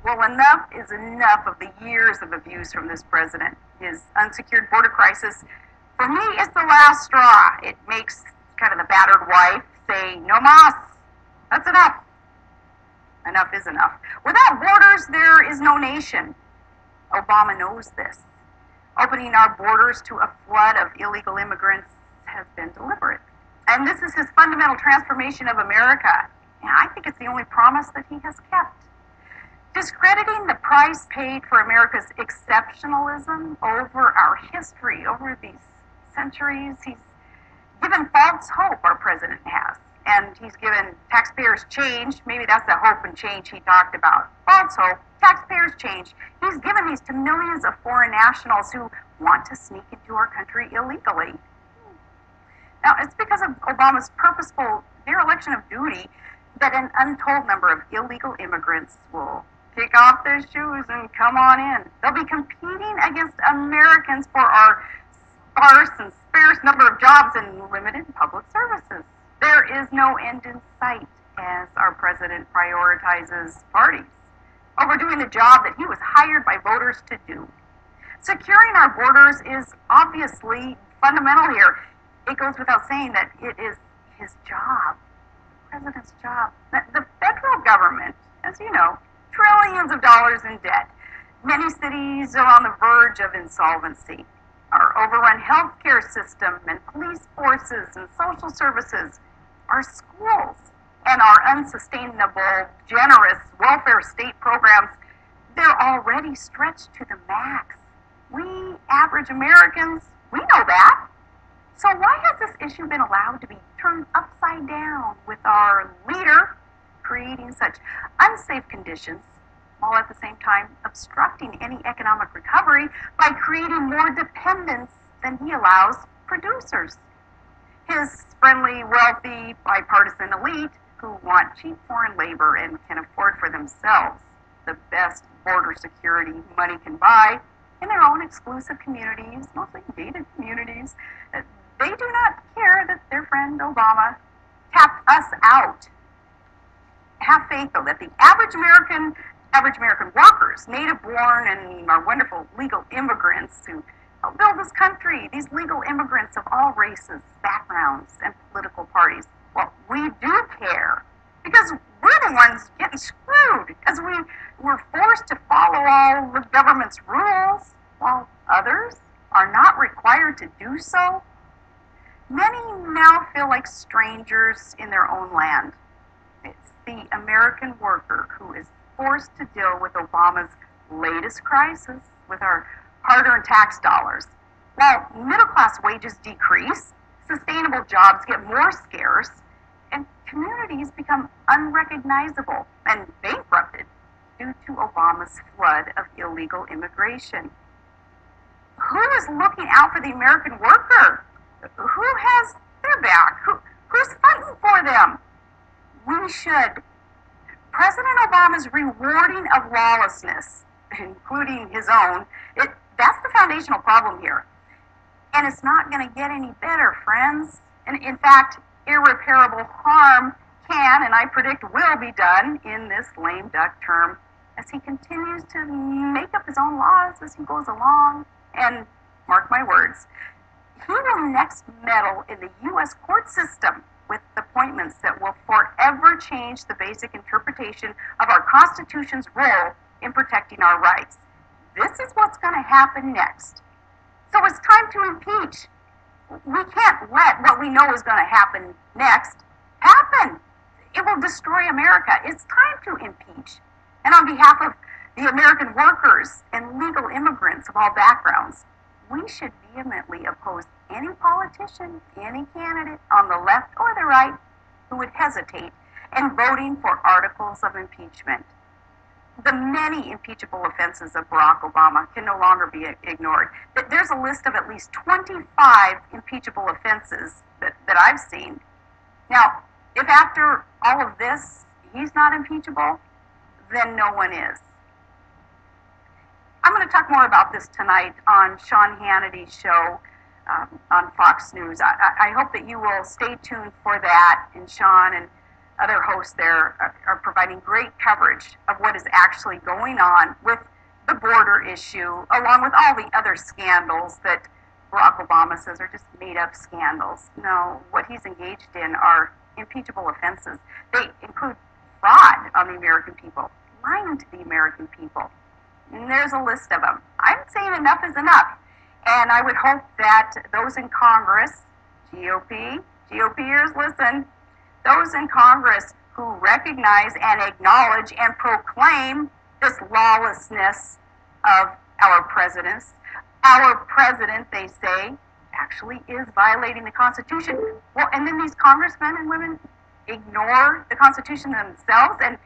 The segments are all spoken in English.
Well, enough is enough of the years of abuse from this president. His unsecured border crisis, for me, is the last straw. It makes kind of the battered wife say, no mas, that's enough. Enough is enough. Without borders, there is no nation. Obama knows this. Opening our borders to a flood of illegal immigrants has been deliberate. And this is his fundamental transformation of America. And I think it's the only promise that he has kept. Discrediting the price paid for America's exceptionalism over our history, over these centuries, he's given false hope, our president has. And he's given taxpayers change. Maybe that's the hope and change he talked about. False hope, taxpayers change. He's given these to millions of foreign nationals who want to sneak into our country illegally. Now, it's because of Obama's purposeful dereliction of duty that an untold number of illegal immigrants will kick off their shoes and come on in. They'll be competing against Americans for our sparse and sparse number of jobs and limited public services. There is no end in sight as our president prioritizes parties over doing the job that he was hired by voters to do. Securing our borders is obviously fundamental here. It goes without saying that it is his job, the president's job. The federal government, as you know, trillions of dollars in debt. Many cities are on the verge of insolvency. Our overrun healthcare system and police forces and social services, our schools, and our unsustainable, generous welfare state programs, they're already stretched to the max. We average Americans, we know that. So why has this issue been allowed to be turned upside down with our leader creating such unsafe conditions, while at the same time obstructing any economic recovery by creating more dependence than he allows producers? His friendly, wealthy, bipartisan elite who want cheap foreign labor and can afford for themselves the best border security money can buy in their own exclusive communities, mostly gated communities, they do not care that their friend Obama tapped us out. Have faith, though, that the average American workers, native born and our wonderful legal immigrants who help build this country, these legal immigrants of all races, backgrounds, and political parties, well, we do care because we're the ones getting screwed as we were forced to follow all the government's rules while others are not required to do so. Many now feel like strangers in their own land. It's the American worker who is forced to deal with Obama's latest crisis with our hard-earned tax dollars. While middle-class wages decrease, sustainable jobs get more scarce, and communities become unrecognizable and bankrupted due to Obama's flood of illegal immigration. Who is looking out for the American worker? Who has their back? Who's fighting for them? We should. President Obama's rewarding of lawlessness, including his own, that's the foundational problem here. And it's not going to get any better, friends. And in fact, irreparable harm can, and I predict will be done in this lame duck term as he continues to make up his own laws as he goes along. And mark my words, he will next meddle in the U.S. court system with appointments that will forever change the basic interpretation of our Constitution's role in protecting our rights. This is what's going to happen next. So it's time to impeach. We can't let what we know is going to happen next happen. It will destroy America. It's time to impeach. And on behalf of the American workers and legal immigrants of all backgrounds, we should vehemently oppose any politician, any candidate on the left or the right who would hesitate in voting for articles of impeachment. The many impeachable offenses of Barack Obama can no longer be ignored. There's a list of at least 25 impeachable offenses that I've seen. Now, if after all of this he's not impeachable, then no one is. I'm going to talk more about this tonight on Sean Hannity's show on Fox News. I hope that you will stay tuned for that, and Sean and other hosts there are providing great coverage of what is actually going on with the border issue, along with all the other scandals that Barack Obama says are just made up scandals. No, what he's engaged in are impeachable offenses. They include fraud on the American people, lying to the American people. And there's a list of them. I'm saying enough is enough. And I would hope that those in Congress, GOPers, listen, those in Congress who recognize and acknowledge and proclaim this lawlessness of our presidents. Our president, they say, actually is violating the Constitution. Well, and then these congressmen and women ignore the Constitution themselves and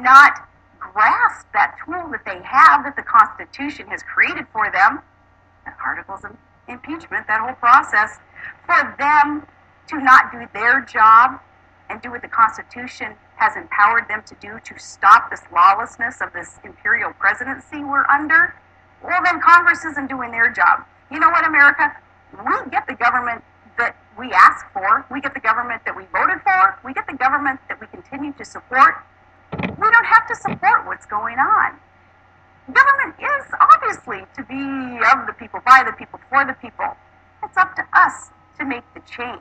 not grasp that tool that they have, that the Constitution has created for them, the articles of impeachment, that whole process, for them to not do their job and do what the Constitution has empowered them to do to stop this lawlessness of this imperial presidency we're under. Well, then Congress isn't doing their job. You know what, America? We get the government that we ask for. We get the government that we voted for. We get the government that we continue to support. We don't have to support what's going on. Government is obviously to be of the people, by the people, for the people. It's up to us to make the change.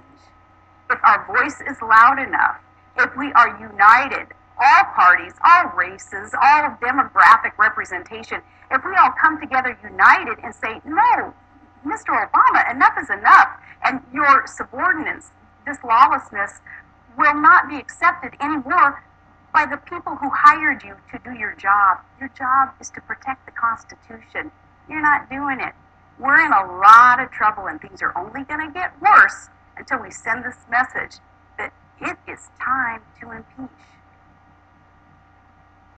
If our voice is loud enough, if we are united, all parties, all races, all demographic representation, if we all come together united and say, no, Mr. Obama, enough is enough, and your subordinates, this lawlessness, will not be accepted anymore by the people who hired you to do your job. Your job is to protect the Constitution. You're not doing it. We're in a lot of trouble, and things are only going to get worse until we send this message that it is time to impeach.